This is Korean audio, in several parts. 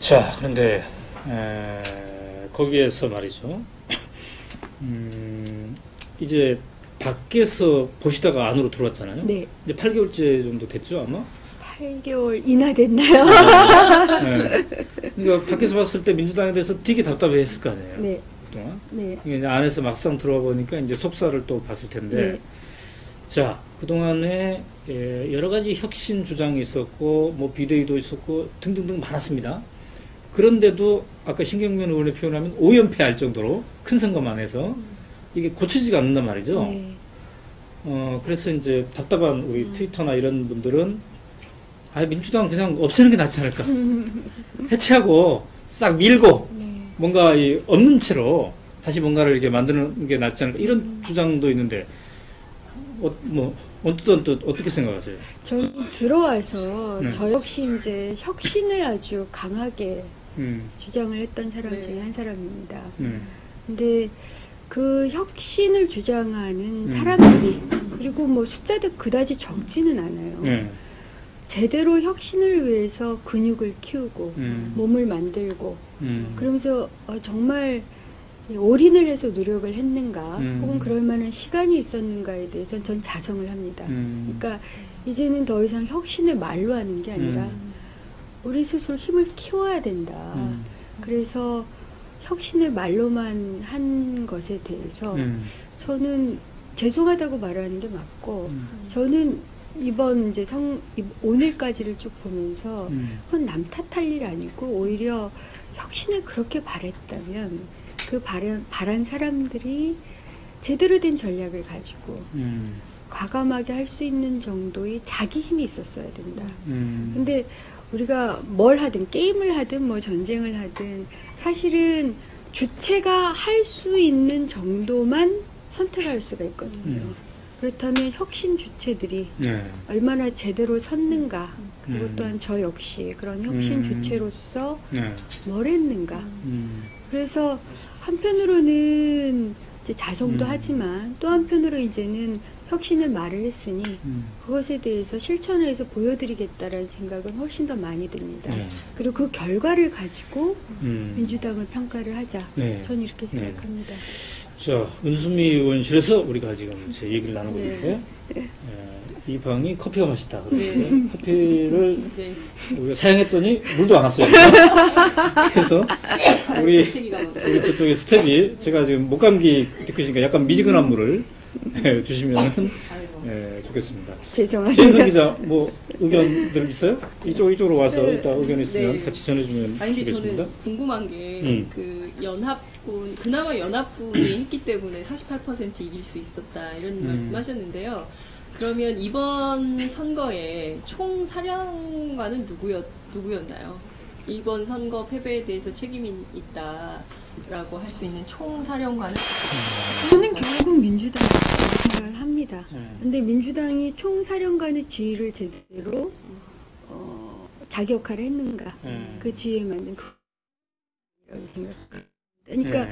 자, 그런데 거기에서 말이죠. 이제 밖에서 보시다가 안으로 들어왔잖아요. 네. 이제 8개월째 정도 됐죠, 아마? 8개월이나 됐나요? 네. 그러니까 밖에서 봤을 때 민주당에 대해서 되게 답답해했을 거 아니에요. 네. 그동안. 네. 이제 안에서 막상 들어와 보니까 이제 속살을 또 봤을 텐데. 네. 자, 그동안에 여러 가지 혁신 주장이 있었고, 뭐 비대위도 있었고, 등등등 많았습니다. 그런데도 아까 신경면 의원의 표현하면 오연패할 정도로 큰 선거만 해서 이게 고치지가 않는단 말이죠. 네. 그래서 이제 답답한 우리 트위터나 이런 분들은 민주당 그냥 없애는 게 낫지 않을까. 해체하고 싹 밀고 네. 뭔가 없는 채로 다시 뭔가를 이렇게 만드는 게 낫지 않을까. 이런 주장도 있는데, 언뜻 어떻게 생각하세요? 저는 들어와서 네. 저 역시 이제 혁신을 아주 강하게 음, 주장을 했던 사람 네. 중에 한 사람입니다. 네. 근데 그 혁신을 주장하는 사람들이 그리고 뭐 숫자도 그다지 적지는 않아요. 네. 제대로 혁신을 위해서 근육을 키우고 몸을 만들고 그러면서 정말 올인을 해서 노력을 했는가 혹은 그럴 만한 시간이 있었는가에 대해서는 전 자성을 합니다. 그러니까 이제는 더 이상 혁신을 말로 하는 게 아니라 우리 스스로 힘을 키워야 된다. 그래서 혁신을 말로만 한 것에 대해서 저는 죄송하다고 말하는 게 맞고 저는 이번 이제 오늘까지를 쭉 보면서 그건 남 탓할 일 아니고 오히려 혁신을 그렇게 바랬다면 그 바란 사람들이 제대로 된 전략을 가지고 과감하게 할 수 있는 정도의 자기 힘이 있었어야 된다. 근데 우리가 뭘 하든 게임을 하든 뭐 전쟁을 하든 사실은 주체가 할 수 있는 정도만 선택할 수가 있거든요. 그렇다면 혁신 주체들이 네. 얼마나 제대로 섰는가 그리고 또한 저 역시 그런 혁신 주체로서 네. 뭘 했는가 그래서 한편으로는 이제 자성도 하지만 또 한편으로 이제는 혁신을 말을 했으니 그것에 대해서 실천을 해서 보여드리겠다라는 생각은 훨씬 더 많이 듭니다. 네. 그리고 그 결과를 가지고 민주당을 평가를 하자. 네. 저는 이렇게 생각합니다. 자, 은수미 의원실에서 우리가 지금 이제 얘기를 나누고 있는데, 이 방이 커피가 맛있다. 그래서 커피를 네. 우리가 사용했더니 물도 안 왔어요. 그래서 우리 그쪽에 스텝이 제가 지금 목감기 듣고 있으니까 약간 미지근한 물을 주시면 좋겠습니다. 죄송합니다. 최인선 기자, 뭐 의견들 있어요? 이쪽으로 와서 이따 의견 있으면 네. 같이 전해주면 아니 근데 좋겠습니다. 저는 궁금한 게 그 연합군 그나마 연합군이 했기 때문에 48% 이길 수 있었다 이런 말씀하셨는데요. 그러면 이번 선거에 총 사령관은 누구였나요? 이번 선거 패배에 대해서 책임이 있다라고 할 수 있는 총 사령관은 저는 결국 민주당이라고 생각을 합니다. 근데 민주당이 총사령관의 지위를 제대로 자기 역할을 했는가? 그 지위에 맞는 그라고 생각합니다. 그러니까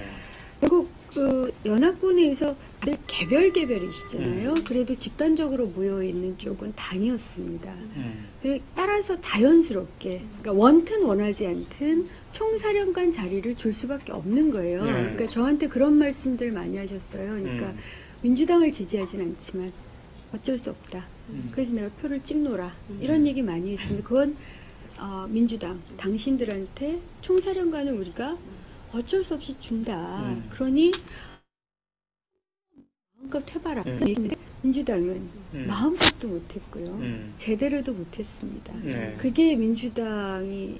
결국 그 연합군에서 늘 개별이시잖아요. 그래도 집단적으로 모여 있는 쪽은 당이었습니다. 따라서 자연스럽게, 그러니까 원튼 원하지 않든 총사령관 자리를 줄 수밖에 없는 거예요. 그러니까 저한테 그런 말씀들 많이 하셨어요. 그러니까 민주당을 지지하진 않지만 어쩔 수 없다. 그래서 내가 표를 찍노라. 이런 얘기 많이 했습니다. 그건 민주당, 당신들한테 총사령관을 우리가 어쩔 수 없이 준다. 그러니 마음껏 해봐라. 민주당은 마음껏도 못했고요. 제대로도 못했습니다. 그게 민주당이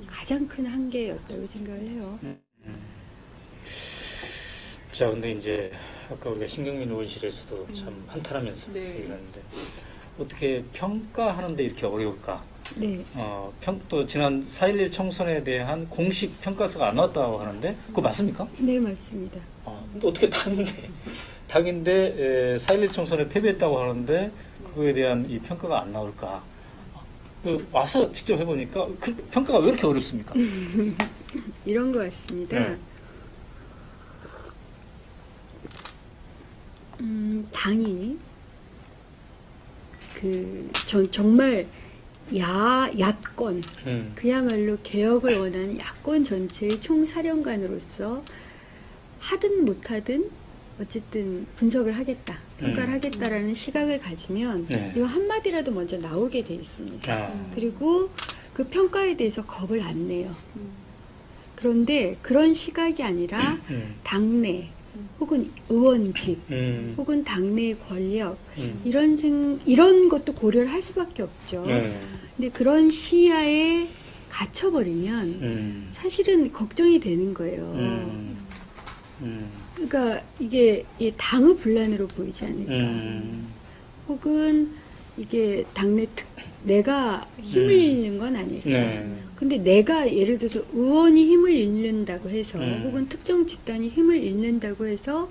가장 큰 한계였다고 생각을 해요. 자, 근데 이제 아까 우리가 신경민 의원실에서도 참 한탄하면서 네. 얘기를 하는데 어떻게 평가하는데 이렇게 어려울까? 네. 또 지난 4.11 총선에 대한 공식 평가서가 안 나왔다고 하는데 그거 맞습니까? 네, 맞습니다. 어떻게 당인데 4.11 총선에 패배했다고 하는데 그거에 대한 이 평가가 안 나올까? 와서 직접 해보니까 그 평가가 왜 이렇게 어렵습니까? 이런 것 같습니다. 네. 당이 정말 야권, 그야말로 개혁을 원하는 야권 전체의 총사령관으로서 하든 못하든 어쨌든 분석을 하겠다, 평가를 하겠다라는 시각을 가지면 네. 이거 한마디라도 먼저 나오게 돼 있습니다. 그리고 그 평가에 대해서 겁을 안 내요. 그런데 그런 시각이 아니라 당내 혹은 의원직 혹은 당내의 권력 이런 것도 고려를 할 수밖에 없죠. 근데 그런 시야에 갇혀버리면 사실은 걱정이 되는 거예요. 그러니까 이게 당의 분란으로 보이지 않을까. 혹은 이게 당내 내가 힘을 잃는 건 아닐까. 근데 내가 예를 들어서 의원이 힘을 잃는다고 해서 혹은 특정 집단이 힘을 잃는다고 해서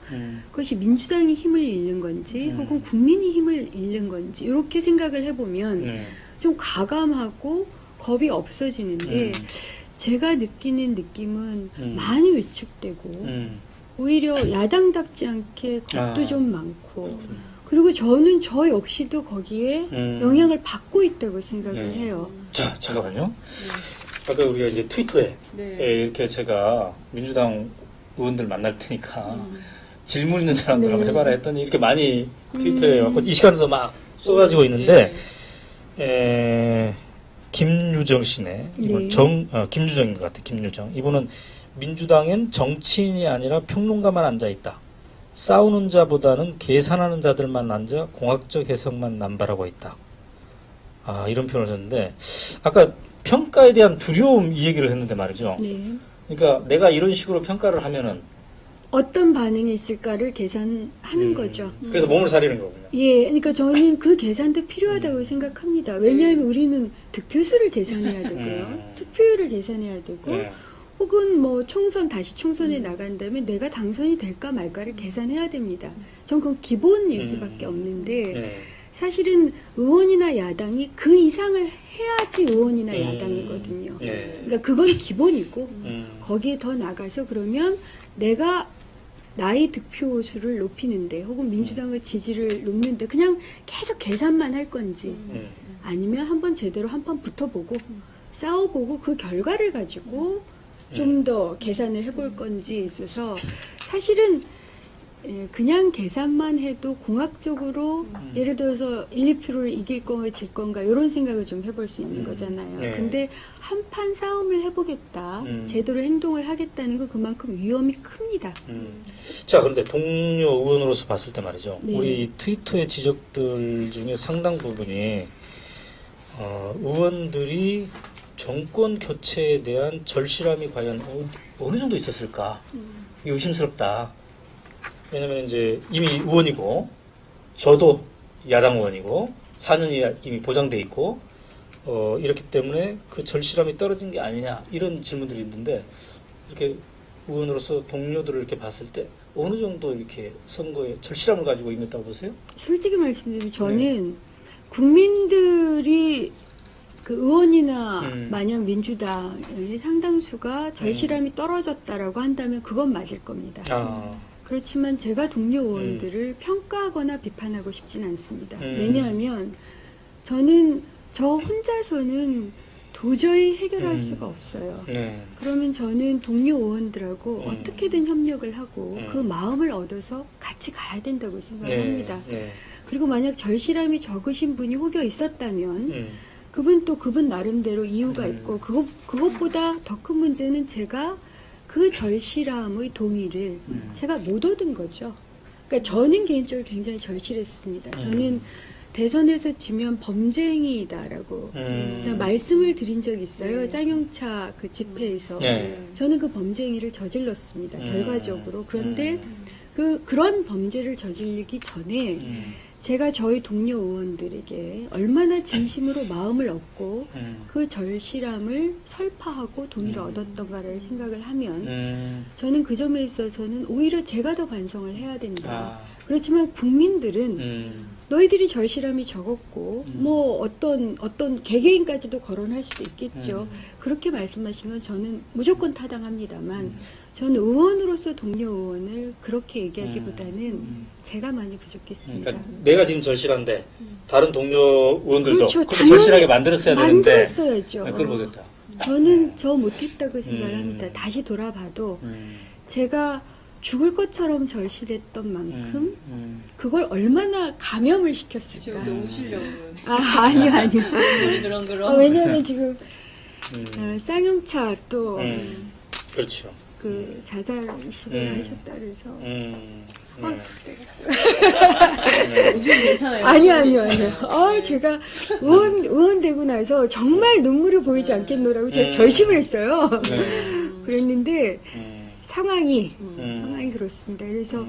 그것이 민주당이 힘을 잃는 건지 혹은 국민이 힘을 잃는 건지 이렇게 생각을 해보면 좀 가감하고 겁이 없어지는데 제가 느끼는 느낌은 많이 위축되고 오히려 야당답지 않게 겁도 좀 많고 그리고 저는 저 역시도 거기에 영향을 받고 있다고 생각을 해요. 자, 잠깐만요. 아까 우리가 이제 트위터에 이렇게 제가 민주당 의원들 만날 테니까 질문 있는 사람들 한번 해봐라 했더니 이렇게 많이 트위터에 왔고 이 시간에도 막 쏟아지고 있는데 김유정 씨네. 이분 김유정인 것 같아. 김유정. 이분은 민주당엔 정치인이 아니라 평론가만 앉아있다. 싸우는 자보다는 계산하는 자들만 앉아 공학적 해석만 남발하고 있다. 아, 이런 표현을 썼는데 아까 평가에 대한 두려움 이 얘기를 했는데 말이죠. 네. 그러니까 내가 이런 식으로 평가를 하면은 어떤 반응이 있을까를 계산하는 거죠. 그래서 몸을 사리는 거군요. 예, 그러니까 저는 그 계산도 필요하다고 생각합니다. 왜냐하면 우리는 득표수를 계산해야 되고요. 투표율을 계산해야 되고 혹은 뭐 다시 총선에 나간다면 내가 당선이 될까 말까를 계산해야 됩니다. 전 그건 기본일 수밖에 없는데 사실은 의원이나 야당이 그 이상을 해야지 의원이나 야당이거든요. 그러니까 그건 기본이고 거기에 더 나가서 그러면 내가 나의 득표수를 높이는데 혹은 민주당의 지지를 높는데 그냥 계속 계산만 할 건지 아니면 한번 제대로 한판 붙어보고 싸워보고 그 결과를 가지고 좀 더 계산을 해볼 건지에 있어서 사실은 그냥 계산만 해도 공학적으로 예를 들어서 1, 2%를 이길 건가 질 건가 이런 생각을 좀 해볼 수 있는 거잖아요. 근데 한판 싸움을 해보겠다, 제대로 행동을 하겠다는 건 그만큼 위험이 큽니다. 자, 그런데 동료 의원으로서 봤을 때 말이죠. 우리 트위터의 지적들 중에 상당 부분이 의원들이 정권 교체에 대한 절실함이 과연 어느 정도 있었을까? 의심스럽다. 왜냐면 이제 이미 의원이고, 저도 야당 의원이고, 4년이 이미 보장돼 있고, 이렇기 때문에 그 절실함이 떨어진 게 아니냐, 이런 질문들이 있는데, 이렇게 의원으로서 동료들을 이렇게 봤을 때, 어느 정도 이렇게 선거에 절실함을 가지고 있다고 보세요? 솔직히 말씀드리면 저는 국민들이 그 의원이나 만약 민주당의 상당수가 절실함이 떨어졌다라고 한다면 그건 맞을 겁니다. 그렇지만 제가 동료 의원들을 평가하거나 비판하고 싶진 않습니다. 왜냐하면 저는 저 혼자서는 도저히 해결할 수가 없어요. 그러면 저는 동료 의원들하고 어떻게든 협력을 하고 그 마음을 얻어서 같이 가야 된다고 생각합니다. 그리고 만약 절실함이 적으신 분이 혹여 있었다면 그분 나름대로 이유가 있고 그것보다 더 큰 문제는 제가 그 절실함의 동의를 제가 못 얻은 거죠. 그러니까 저는 개인적으로 굉장히 절실했습니다. 저는 대선에서 지면 범죄행위다라고 제가 말씀을 드린 적이 있어요. 쌍용차 그 집회에서 저는 그 범죄행위를 저질렀습니다. 결과적으로. 그런데 그런 범죄를 저지르기 전에 제가 저희 동료 의원들에게 얼마나 진심으로 마음을 얻고 그 절실함을 설파하고 동의를 얻었던가를 생각을 하면 저는 그 점에 있어서는 오히려 제가 더 반성을 해야 된다. 그렇지만 국민들은 너희들이 절실함이 적었고 뭐 어떤 개개인까지도 거론할 수도 있겠죠. 그렇게 말씀하시면 저는 무조건 타당합니다만 저는 의원으로서 동료 의원을 그렇게 얘기하기보다는 제가 많이 부족했습니다. 그러니까 내가 지금 절실한데 다른 동료 의원들도 그렇죠. 그렇게 절실하게 만들었어야 되는데 만들었어야죠. 그걸 못했다. 저는 저 못했다고 생각을 합니다. 다시 돌아봐도 제가 죽을 것처럼 절실했던 만큼 그걸 얼마나 감염을 시켰을까. 지금 우시려고. 아니요. 그런. 왜냐하면 지금 쌍용차 또 그렇죠. 그 자살 시도를 하셨다 그래서 요즘 괜찮아요. 아니요. 제가 의원 되고 나서 정말 눈물을 보이지 않겠노라고 제가 결심을 했어요. 그랬는데 상황이 그렇습니다. 그래서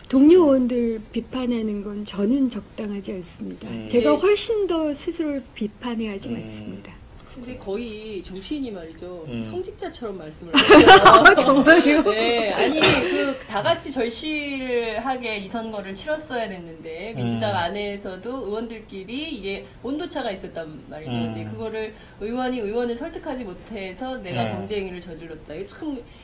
동료 의원들 비판하는 건 저는 적당하지 않습니다. 제가 훨씬 더 스스로를 비판해야 하지 않습니다. 근데 거의 정치인이 말이죠. 성직자처럼 말씀을 하시죠. 정말요? 네, 아니 다 같이 절실하게 이 선거를 치렀어야 됐는데 민주당 안에서도 의원들끼리 이게 온도차가 있었단 말이죠. 근데 그거를 의원을 설득하지 못해서 내가 범죄행위를 저질렀다. 이거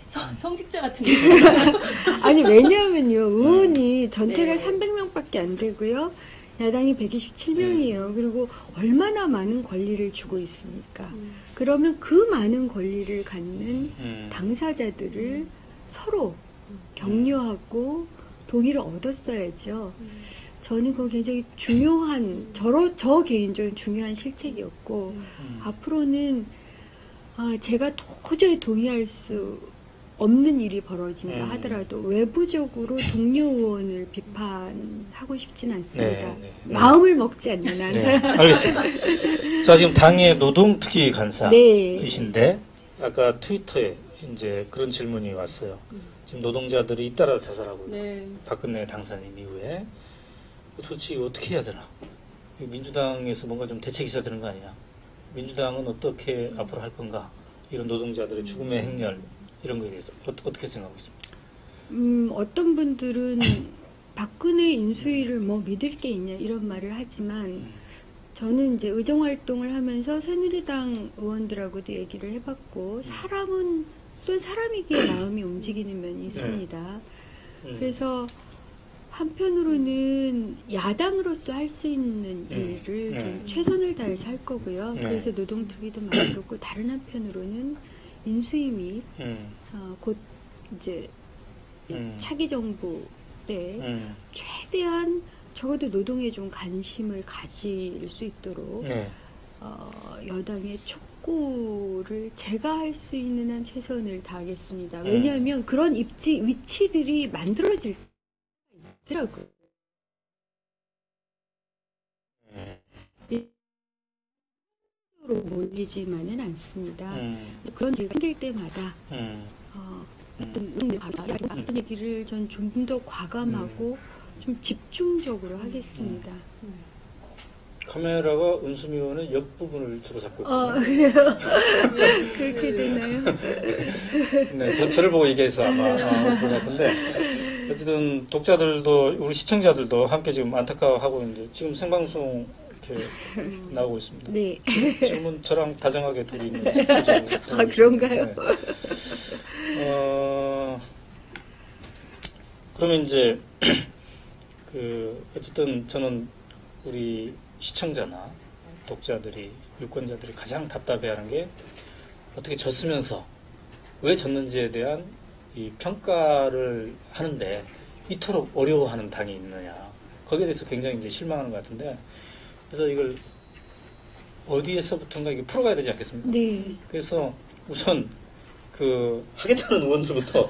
참 성직자 같은 얘기예요. 아니 왜냐하면요, 의원이 전체가 300명밖에 안 되고요. 야당이 127명이에요. 그리고 얼마나 많은 권리를 주고 있습니까? 그러면 그 많은 권리를 갖는 당사자들을 서로 격려하고 동의를 얻었어야죠. 저는 그건 굉장히 중요한, 저 개인적인 중요한 실책이었고, 앞으로는 제가 도저히 동의할 수 없는 일이 벌어진다 하더라도 외부적으로 동료 의원을 비판하고 싶진 않습니다. 마음을 먹지 않는 한. 네, 알겠습니다. 자, 지금 당의 노동특위 간사이신데 아까 트위터에 이제 그런 질문이 왔어요. 지금 노동자들이 잇따라 자살하고 박근혜 당선인 이후에 도대체 이거 어떻게 해야 되나? 민주당에서 뭔가 좀 대책이 있어야 되는 거 아니냐? 민주당은 어떻게 앞으로 할 건가? 이런 노동자들의 죽음의 행렬 이런 거에 대해서 어떻게 생각하고 있습니까? 어떤 분들은 박근혜 인수위를 뭐 믿을 게 있냐 이런 말을 하지만 저는 이제 의정활동을 하면서 새누리당 의원들하고도 얘기를 해봤고 사람은 또 사람이기에 마음이 움직이는 면이 있습니다. 그래서 한편으로는 야당으로서 할 수 있는 일을 좀 최선을 다해서 할 거고요. 그래서 노동특위도 만들었고 다른 한편으로는 인수위 및 곧 이제 차기 정부 때 최대한 적어도 노동에 좀 관심을 가질 수 있도록 여당의 촉구를 제가 할 수 있는 한 최선을 다하겠습니다. 왜냐하면 그런 위치들이 만들어질 때 있더라고요. 로 몰리지만은 않습니다. 그런 일이 생길 때마다 어떤 얘기를 전 좀 더 과감하고 좀 집중적으로 하겠습니다. 카메라가 은수미 의원의 옆부분을 주로 잡고 있거든요. 그래요? 그렇게 되나요? 네, 저를 보고 얘기해서 아마 그런 것 같은데 어쨌든 독자들도 우리 시청자들도 함께 지금 안타까워하고 있는데 지금 생방송 이렇게 나오고 있습니다. 네. 지금은 저랑 다정하게 둘이 있는 그런가요? 네. 그러면 이제 어쨌든 저는 우리 시청자나 독자들이 유권자들이 가장 답답해하는 게 어떻게 졌으면서 왜 졌는지에 대한 이 평가를 하는데 이토록 어려워하는 당이 있느냐 거기에 대해서 굉장히 이제 실망하는 것 같은데 그래서 이걸 어디에서부턴가 이게 풀어가야 되지 않겠습니까? 네. 그래서 우선 하겠다는 의원들부터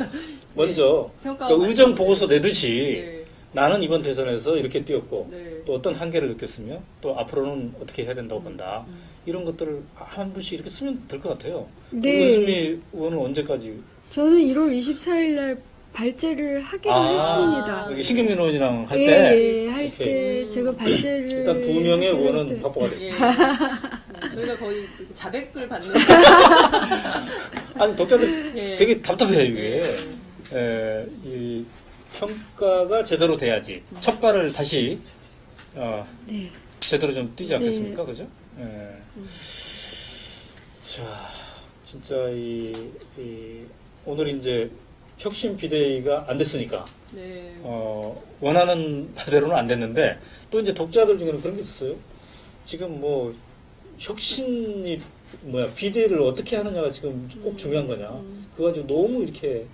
먼저 의정 보고서 내듯이 나는 이번 대선에서 이렇게 뛰었고 또 어떤 한계를 느꼈으며 또 앞으로는 어떻게 해야 된다고 본다. 이런 것들을 한 분씩 이렇게 쓰면 될 것 같아요. 네. 은수미 의원은 언제까지? 저는 1월 24일 날 발제를 하기로 했습니다. 신경민 의원이랑 할 때? 예, 할 때 제가 발제를 일단 2명의 의원은 확보가 됐습니다. 저희가 거의 자백을 받는 아니 독자들 되게 답답해요 이게. 이 평가가 제대로 돼야지 첫 발을 다시 네. 제대로 좀 뛰지 않겠습니까? 네. 그죠? 예. 자, 진짜 오늘 이제 혁신 비대위가 안 됐으니까 네. 원하는 바대로는 안 됐는데 또 이제 독자들 중에는 그런 게 있었어요. 지금 뭐 혁신이 비대위를 어떻게 하느냐가 지금 꼭 중요한 거냐. 그거 가지고 너무 이렇게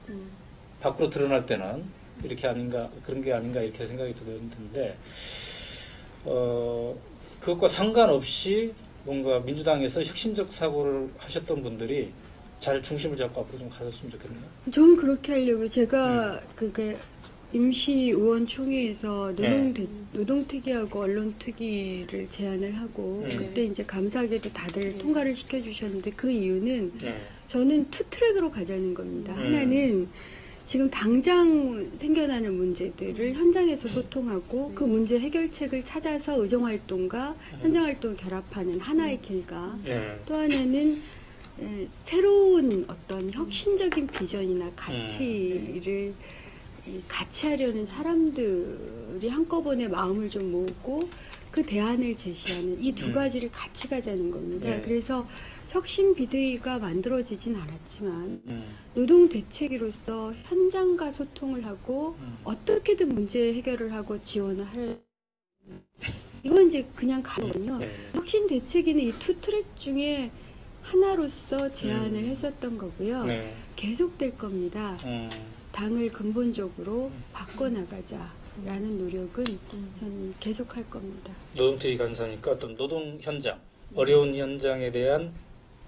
밖으로 드러날 때는 이렇게 아닌가 그런 게 아닌가 이렇게 생각이 드는데 그것과 상관없이 뭔가 민주당에서 혁신적 사고를 하셨던 분들이 잘 중심을 잡고 앞으로 좀 가셨으면 좋겠네요. 저는 그렇게 하려고 제가 그게 임시의원총회에서 노동특위하고 언론특위를 제안을 하고 그때 이제 감사하게도 다들 통과를 시켜주셨는데 그 이유는 저는 투 트랙으로 가자는 겁니다. 하나는 지금 당장 생겨나는 문제들을 현장에서 소통하고 그 문제 해결책을 찾아서 의정활동과 현장활동을 결합하는 하나의 길과 또 하나는 새로운 어떤 혁신적인 비전이나 가치를 같이 하려는 사람들이 한꺼번에 마음을 좀 모으고 그 대안을 제시하는 이 두 가지를 같이 가자는 겁니다. 그래서 혁신 비대위가 만들어지진 않았지만 노동대책위로서 현장과 소통을 하고 어떻게든 문제 해결을 하고 지원을 할 이건 이제 그냥 가거든요. 혁신 대책위는 이 투 트랙 중에 하나로서 제안을 했었던 거고요. 계속될 겁니다. 당을 근본적으로 바꿔나가자라는 노력은 저는 계속할 겁니다. 노동특위 간사니까 어떤 노동 현장, 어려운 현장에 대한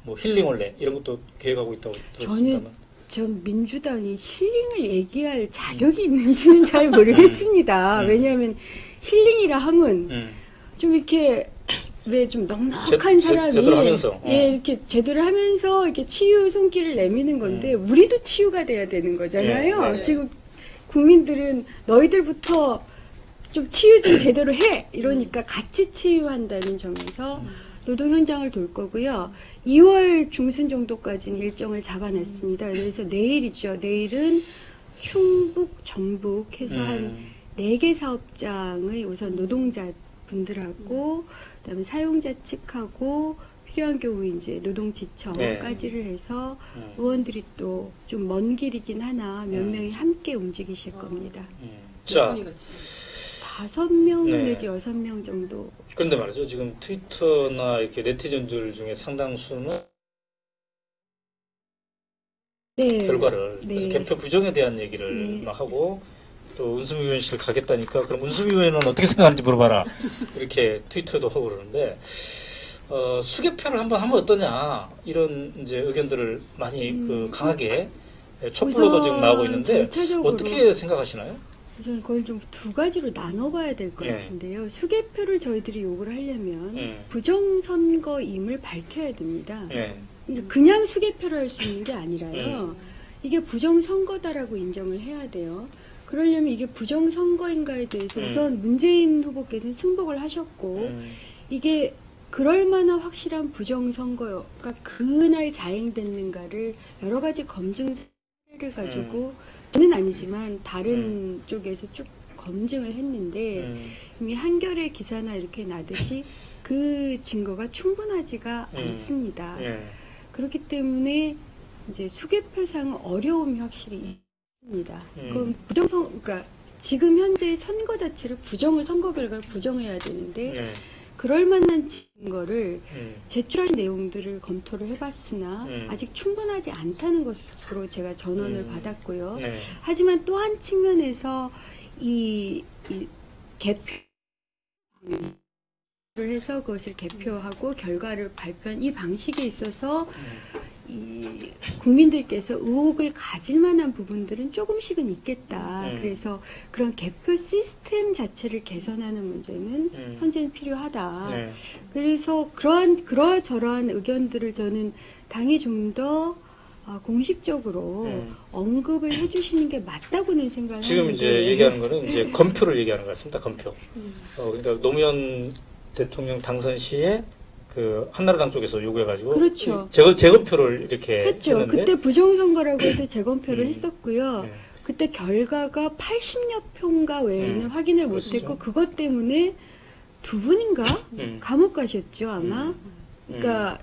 뭐 힐링올레 이런 것도 계획하고 있다고 들었습니다만. 전 민주당이 힐링을 얘기할 자격이 있는지는 잘 모르겠습니다. 왜냐하면 힐링이라 하면 좀 이렇게 왜 좀 넉넉한 사람이 제대로 하면서 이렇게 제대로 하면서 이렇게 치유 손길을 내미는 건데 우리도 치유가 돼야 되는 거잖아요. 지금 국민들은 너희들부터 좀 치유 좀 제대로 해 이러니까 같이 치유한다는 점에서 노동 현장을 돌 거고요. 2월 중순 정도까지는 일정을 잡아놨습니다. 그래서 내일이죠. 내일은 충북, 전북 해서 한 4개 사업장의 우선 노동자 분들하고 그다음에 사용자 측하고 필요한 경우 이제 노동지청까지를 해서 의원들이 또 좀 먼 길이긴 하나 몇 명이 함께 움직이실 겁니다. 자, 5명 내지 6명 정도. 그런데 말이죠. 지금 트위터나 이렇게 네티즌들 중에 상당수는 결과를 그래서 개표 부정에 대한 얘기를 막 하고 또 운수위원실 가겠다니까 그럼 운수위원회는 어떻게 생각하는지 물어봐라 이렇게 트위터도 하고 그러는데 수개표를 한번 하면 어떠냐 이런 이제 의견들을 많이 강하게 촛불로도 지금 나오고 있는데 어떻게 생각하시나요? 우선 그걸 좀 두 가지로 나눠봐야 될 것 같은데요. 수개표를 저희들이 요구를 하려면 부정선거임을 밝혀야 됩니다. 그러니까 그냥 수개표를 할 수 있는 게 아니라요. 이게 부정선거다라고 인정을 해야 돼요. 그러려면 이게 부정선거인가에 대해서 우선 문재인 후보께서는 승복을 하셨고 이게 그럴 만한 확실한 부정선거가 그날 자행됐는가를 여러 가지 검증을 가지고 저는 아니지만 다른 쪽에서 쭉 검증을 했는데 이미 한겨레 기사나 이렇게 나듯이 그 증거가 충분하지가 않습니다. 그렇기 때문에 이제 수개표상은 어려움이 확실히 있습니다. 그럼 그러니까 지금 현재 선거 자체를 선거 결과를 부정해야 되는데 그럴 만한 증거를 제출하신 내용들을 검토를 해봤으나 아직 충분하지 않다는 것으로 제가 전원을 받았고요. 하지만 또 한 측면에서 이 개표를 해서 그것을 개표하고 결과를 발표한 이 방식에 있어서 이 국민들께서 의혹을 가질 만한 부분들은 조금씩은 있겠다. 그래서 그런 개표 시스템 자체를 개선하는 문제는 현재는 필요하다. 그래서 그러저러한 의견들을 저는 당이 좀 더 공식적으로 언급을 해주시는 게 맞다고는 생각을 지금 하는데 이제 얘기하는 거는 이제 검표를 얘기하는 것 같습니다. 검표. 그러니까 노무현 대통령 당선 시에 그 한나라당 쪽에서 요구해가지고 그렇죠. 재검표를 이렇게 했죠. 했는데 그때 부정선거라고 해서 재검표를 했었고요. 그때 결과가 80여 표인가 외에는 확인을 못했고 그것 때문에 두 분인가 감옥 가셨죠 아마. 그러니까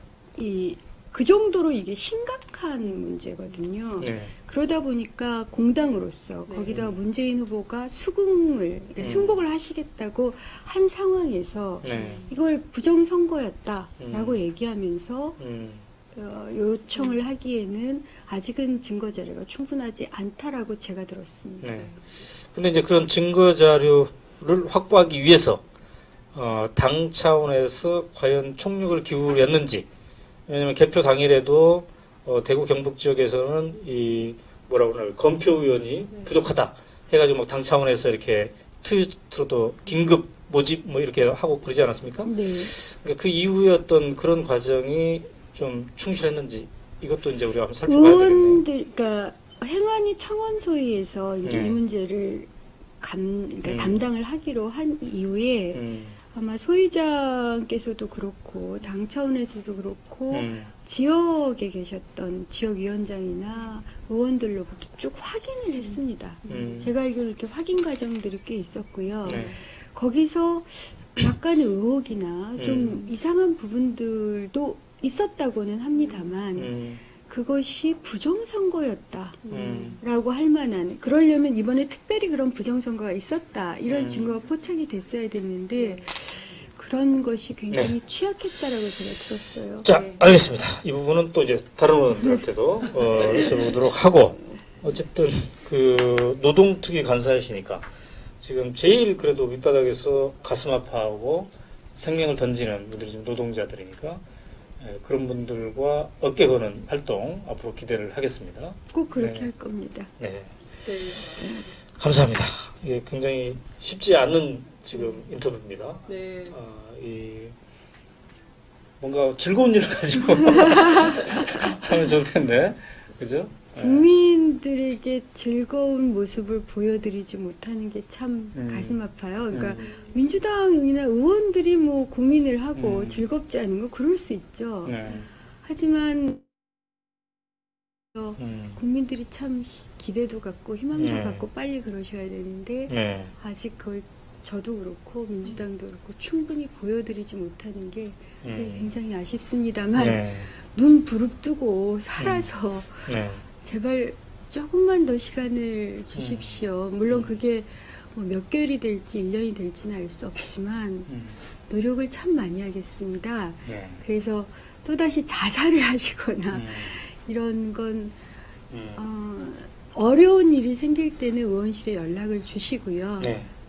그 정도로 이게 심각한 문제거든요. 네. 그러다 보니까 공당으로서 거기다 문재인 후보가 그러니까 승복을 하시겠다고 한 상황에서 이걸 부정선거였다라고 얘기하면서 요청을 하기에는 아직은 증거 자료가 충분하지 않다라고 제가 들었습니다. 네. 근데 이제 그런 증거 자료를 확보하기 위해서 당 차원에서 과연 총력을 기울였는지, 왜냐하면 개표 당일에도 대구 경북 지역에서는 이 뭐라고 하나 검표 의원이 부족하다 해가지고 막 당 차원에서 이렇게 트위터로도 긴급 모집 뭐 이렇게 하고 그러지 않았습니까? 네. 그러니까 그 이후에 어떤 그런 과정이 좀 충실했는지 이것도 이제 우리가 한번 살펴봐야 되겠네요. 의원들, 그러니까 행안위 청원소위에서 이제 이 문제를 그러니까 담당을 하기로 한 이후에 아마 소위장께서도 그렇고 당 차원에서도 그렇고 지역에 계셨던 지역위원장이나 의원들로부터 쭉 확인을 했습니다. 제가 알기로 이렇게 확인 과정들이 꽤 있었고요. 거기서 약간의 의혹이나 좀 이상한 부분들도 있었다고는 합니다만 그것이 부정선거였다라고 할 만한, 그러려면 이번에 특별히 그런 부정선거가 있었다 이런 증거가 포착이 됐어야 됐는데 그런 것이 굉장히 취약했다라고 제가 들었어요. 자, 알겠습니다. 이 부분은 또 이제 다른 의원들한테도 여쭤보도록 하고, 어쨌든 그 노동특위 간사이시니까 지금 제일 그래도 밑바닥에서 가슴 아파하고 생명을 던지는 분들이 지금 노동자들이니까 그런 분들과 어깨 거는 활동 앞으로 기대를 하겠습니다. 꼭 그렇게 할 겁니다. 네. 감사합니다. 이게 굉장히 쉽지 않은 지금 인터뷰입니다. 네. 뭔가 즐거운 일을 가지고 하면 좋을 텐데, 그죠? 국민들에게 즐거운 모습을 보여드리지 못하는 게 참 가슴 아파요. 그러니까 민주당이나 의원들이 뭐 고민을 하고 즐겁지 않은 거 그럴 수 있죠. 하지만 국민들이 참 기대도 갖고 희망도 갖고 빨리 그러셔야 되는데 아직 그걸 저도 그렇고 민주당도 그렇고 충분히 보여드리지 못하는 게 굉장히 아쉽습니다만 눈 부릅뜨고 살아서 제발 조금만 더 시간을 주십시오. 물론 그게 뭐 몇 개월이 될지 1년이 될지는 알 수 없지만 노력을 참 많이 하겠습니다. 그래서 또다시 자살을 하시거나 이런 건 어려운 일이 생길 때는 의원실에 연락을 주시고요.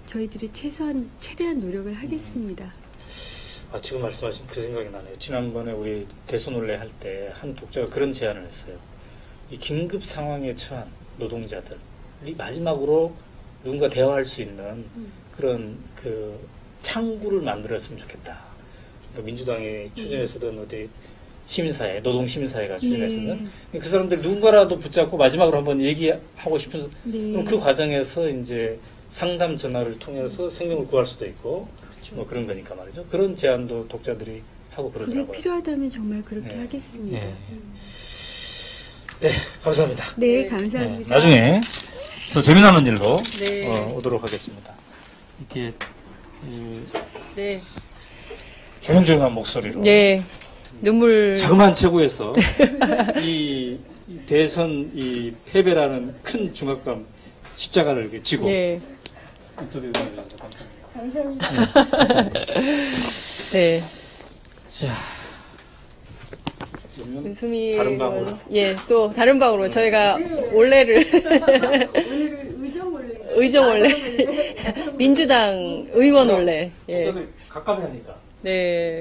저희들이 최대한 노력을 하겠습니다. 지금 말씀하신 그 생각이 나네요. 지난번에 우리 대선 논례 할 때 한 독자가 그런 제안을 했어요. 이 긴급 상황에 처한 노동자들이 마지막으로 누군가 대화할 수 있는 그런 그 창구를 만들었으면 좋겠다. 그러니까 민주당이 추진했었던 어디 시민사회, 노동시민사회가 추진했었던 그 사람들 누군가라도 붙잡고 마지막으로 한번 얘기하고 싶은 그럼 그 과정에서 이제 상담 전화를 통해서 생명을 구할 수도 있고 뭐 그런 거니까 말이죠. 그런 제안도 독자들이 하고 그러더라고요. 그게 필요하다면 정말 그렇게 하겠습니다. 네, 감사합니다. 네, 감사합니다. 나중에 더 재미나는 일로 오도록 하겠습니다. 이렇게 조용조용한 목소리로 눈물 자그마한 체구에서 이 대선 이 패배라는 큰 중압감 십자가를 이렇게 지고 인터뷰 해주셔서 감사합니다. 감사합니다. 네. 자, 은수미 다른 방으로. 또 다른 방으로 저희가 올레를 의정 올레 민주당 의원 올레 다들 가까이 하니까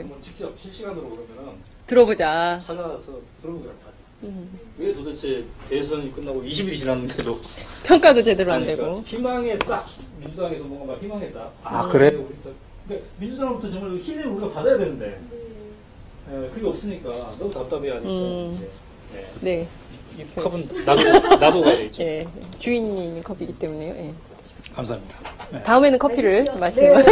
뭐 직접 실시간으로 그러면은 들어보자. 찾아서 들어보기로 하죠. 왜 도대체 대선이 끝나고 20일이 지났는데도 평가도 제대로 안 그러니까 되고 희망의 싹 민주당에서 뭔가 막 희망의 싹 그래? 그러니까 민주당으로부터 정말 힘을 우리가 받아야 되는데 그게 없으니까 너무 답답해하니까 네. 이 컵은 나도 가야 되죠. 주인이 컵이기 때문에요. 감사합니다. 다음에는 커피를 마시는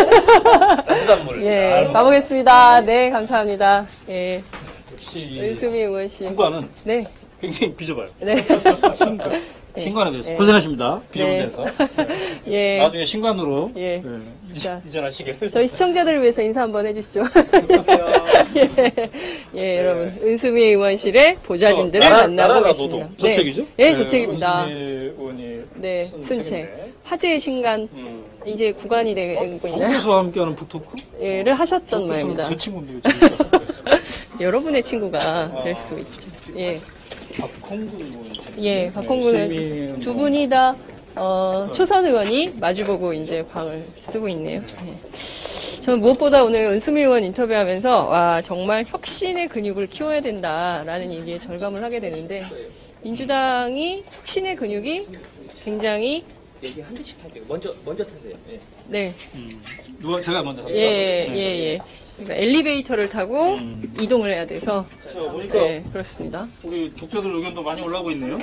따뜻한물 잘 가보겠습니다. 네, 감사합니다. 역시 은수미 의원씨. 국가는 굉장히 비좁아요. 네. 신관에 대해서 네. 고생하십니다. 비좁은 네. 데서. 예. 나중에 신관으로 예. 자, 이전하시길. 저희 시청자들을 위해서 인사 한번 해주시죠. 예, 여러분. 은수미 의원실의 보좌진들을 만나고 계십니다. 저 책이죠? 네, 저 책입니다. 은수미 의원이 네, 쓴 책. 책인데. 화제의 신간. 이제 구간이 되고 있나요? 정교수와 함께하는 북토크? 예를 하셨던 모양입니다. 제 친구인데 왜 여러분의 친구가 될 수 있죠. 예. 박홍구 예, 박홍구는 두 분이 다, 초선 의원이 마주보고 이제 방을 쓰고 있네요. 예. 저는 무엇보다 오늘 은수미 의원 인터뷰하면서, 와, 정말 혁신의 근육을 키워야 된다라는 얘기에 절감을 하게 되는데, 민주당이 혁신의 근육이 굉장히 얘기 한 대씩 할게요. 먼저 타세요. 예. 네. 누가 제가 먼저 예. 그러니까 엘리베이터를 타고 이동을 해야 돼서. 보니까 네, 그렇습니다. 우리 독자들 의견도 많이 올라오고 있네요.